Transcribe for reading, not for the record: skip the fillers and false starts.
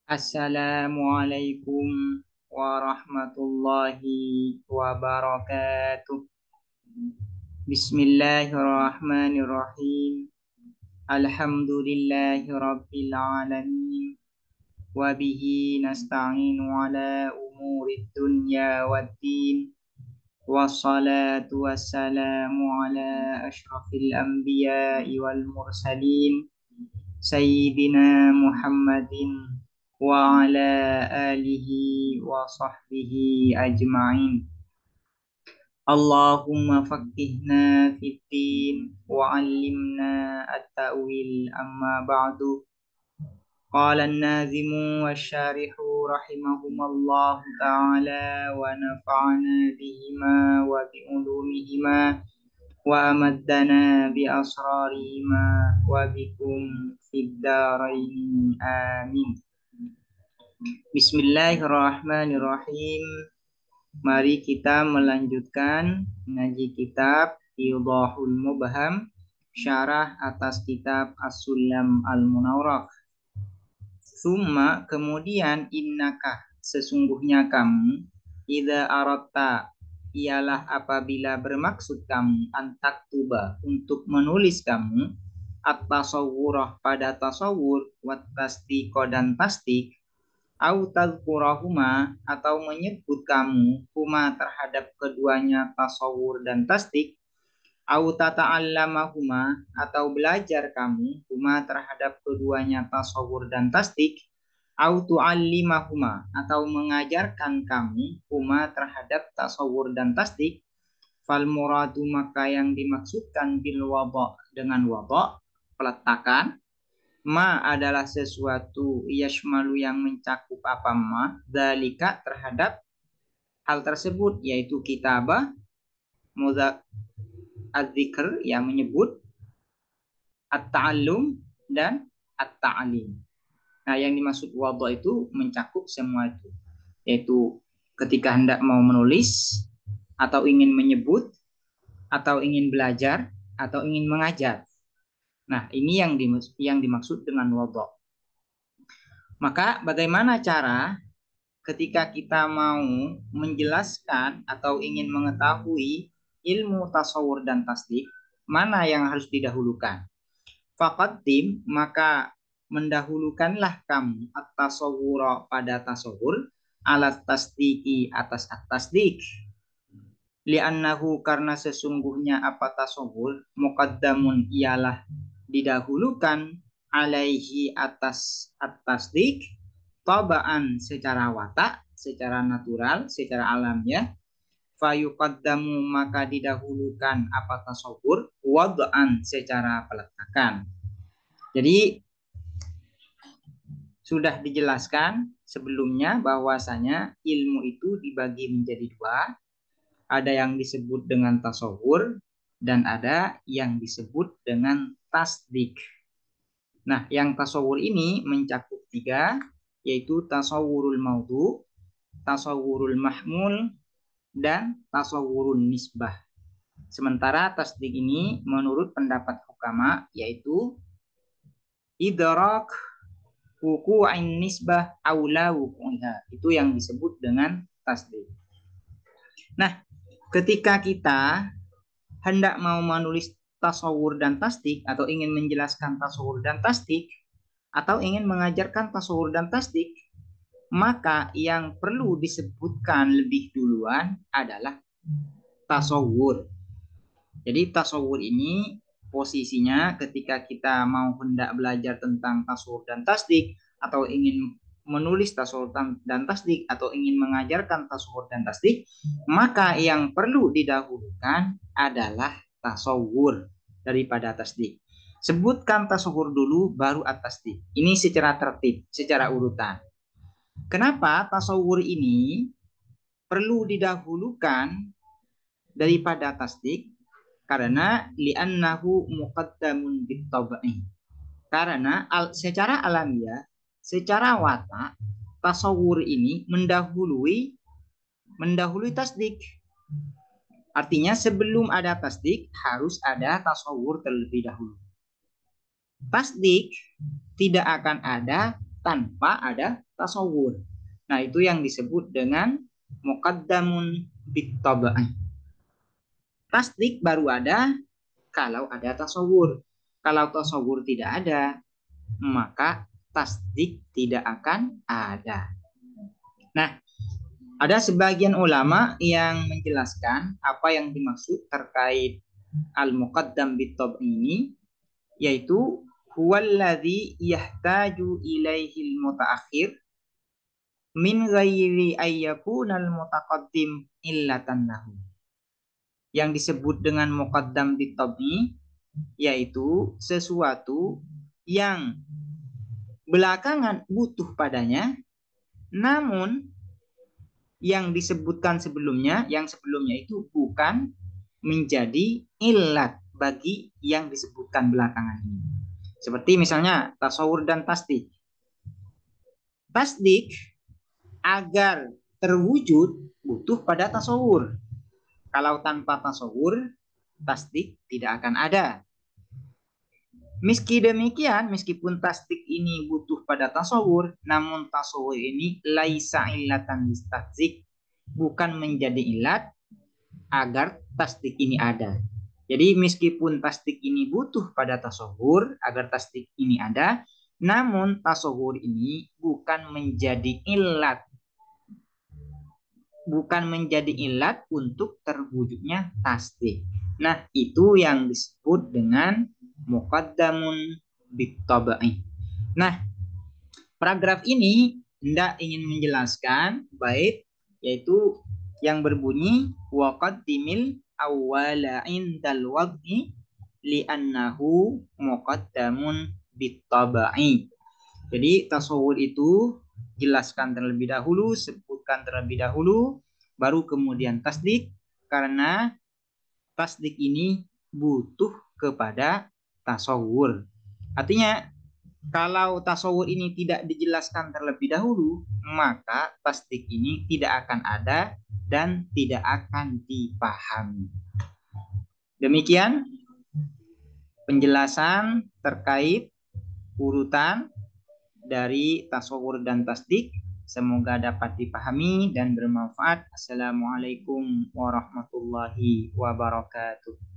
Assalamualaikum warahmatullahi wabarakatuh. Bismillahirrahmanirrahim. Alhamdulillahi rabbil alamin. Wabihi nasta'inu ala umuri dunya waddin. Wassalatu wassalamu ala ashrafil anbiya'i wal mursalin. Sayyidina Muhammadin wa ala alihi wa sahbihi ajma'in. Allahumma faqihna fiddin wa 'allimna at-ta'wil amma ba'du. Qala an-nazimu wasyarihu rahimahumallahu ta'ala wa nafa'ana bihima wa bi ulumihima wa amaddana bi asrarihima wa bikum fid dharain amin. Bismillahirrahmanirrahim. Mari kita melanjutkan ngaji kitab Idahul Mubham, syarah atas kitab As-Sulam Al-Munawwarah. Summa, kemudian, innaka, sesungguhnya kamu, idza aratta, ialah apabila bermaksud kamu, antak tuba, untuk menulis kamu, at-tasawwurah, pada tasawwur, wat tasdiq dan tasdik, au tadhkurahuma, atau menyebut kamu huma terhadap keduanya tasawur dan tasdik, au tata'allamahuma, atau belajar kamu huma terhadap keduanya tasawur dan tasdik, au tu'allimahuma, atau mengajarkan kamu huma terhadap tasawur dan tasdik, fal muradu, maka yang dimaksudkan bil wada, dengan wada, peletakan, ma adalah sesuatu yashmalu, yang mencakup apa ma, dalika, terhadap hal tersebut, yaitu kitabah, mudhak, adzikr, yang menyebut, at-ta'allum, dan at-ta'alim. Nah, yang dimaksud wada itu mencakup semua itu, yaitu ketika hendak mau menulis, atau ingin menyebut, atau ingin belajar, atau ingin mengajar. Nah, ini yang dimaksud dengan wada. Maka bagaimana cara ketika kita mau menjelaskan atau ingin mengetahui ilmu tasawur dan tasdik, mana yang harus didahulukan? Faqaddim, maka mendahulukanlah kamu at-tasawwura, pada tasawur, alat tasdiki, atas at-tasdik. Li'annahu, karena sesungguhnya apa tasawur, muqaddamun, ialah didahulukan, alaihi, atas at-tasdik, tabaan, secara watak, secara natural, secara alamiah, fayuqaddamu, maka didahulukan apa tasawur, wad'an, secara peletakan. Jadi sudah dijelaskan sebelumnya bahwasanya ilmu itu dibagi menjadi dua, ada yang disebut dengan tasawur dan ada yang disebut dengan tasdik. Nah, yang tasawur ini mencakup tiga, yaitu tasawurul maudhu, tasawurul mahmul, dan tasawurun nisbah. Sementara tasdik ini menurut pendapat hukama yaitu idrak wuqu'in nisbah aula wuqu'iha. Itu yang disebut dengan tasdik. Nah, ketika kita hendak mau menulis tasawur dan tasdik, atau ingin menjelaskan tasawur dan tasdik, atau ingin mengajarkan tasawur dan tasdik, maka yang perlu disebutkan lebih duluan adalah tasawur. Jadi tasawur ini posisinya ketika kita mau hendak belajar tentang tasawur dan tasdik, atau ingin menulis tasawur dan tasdik, atau ingin mengajarkan tasawur dan tasdik, maka yang perlu didahulukan adalah tasawur daripada tasdik. Sebutkan tasawur dulu, baru at-tasdik. Ini secara tertib, secara urutan. Kenapa tasawur ini perlu didahulukan daripada tasdik? Karena li'annahu muqaddamun bit-tab'i. Karena secara alamiah, secara watak, tasawur ini mendahului tasdik. Artinya sebelum ada tasdik harus ada tasawur terlebih dahulu. Tasdik tidak akan ada tanpa ada tasawur. Nah, itu yang disebut dengan muqaddamun bittabai. Tasdik baru ada kalau ada tasawur. Kalau tasawur tidak ada, maka tasdik tidak akan ada. Nah, ada sebagian ulama yang menjelaskan apa yang dimaksud terkait al-muqaddam bitab ini, yaitu huwallazi yahtaju ilaihi al-mutaakhir min ghairi ayyakunal mutaqaddim illatan lahu. Yang disebut dengan muqaddam bitab ini yaitu sesuatu yang belakangan butuh padanya, namun yang disebutkan sebelumnya, yang sebelumnya itu bukan menjadi ilat bagi yang disebutkan belakangan ini. Seperti misalnya tasawur dan tasdik. Tasdik agar terwujud butuh pada tasawur. Kalau tanpa tasawur, tasdik tidak akan ada. Meski demikian, meskipun tasdik ini butuh pada tasawur, namun tasawur ini laisa illatan listasdik, bukan menjadi ilat agar tasdik ini ada. Jadi meskipun tasdik ini butuh pada tasawur agar tasdik ini ada, namun tasawur ini bukan menjadi ilat, bukan menjadi ilat untuk terwujudnya tasdik. Nah, itu yang disebut dengan muqaddamun bittabai. Nah, paragraf ini hendak ingin menjelaskan bait yaitu yang berbunyi waqaddimil awwala indal wad'i li'annahu muqaddamun bittabai. Jadi tasawur itu jelaskan terlebih dahulu, sebutkan terlebih dahulu, baru kemudian tasdik, karena tasdik ini butuh kepada tasawur. Artinya kalau tasawur ini tidak dijelaskan terlebih dahulu, maka tasdik ini tidak akan ada dan tidak akan dipahami. Demikian penjelasan terkait urutan dari tasawur dan tasdik. Semoga dapat dipahami dan bermanfaat. Assalamualaikum warahmatullahi wabarakatuh.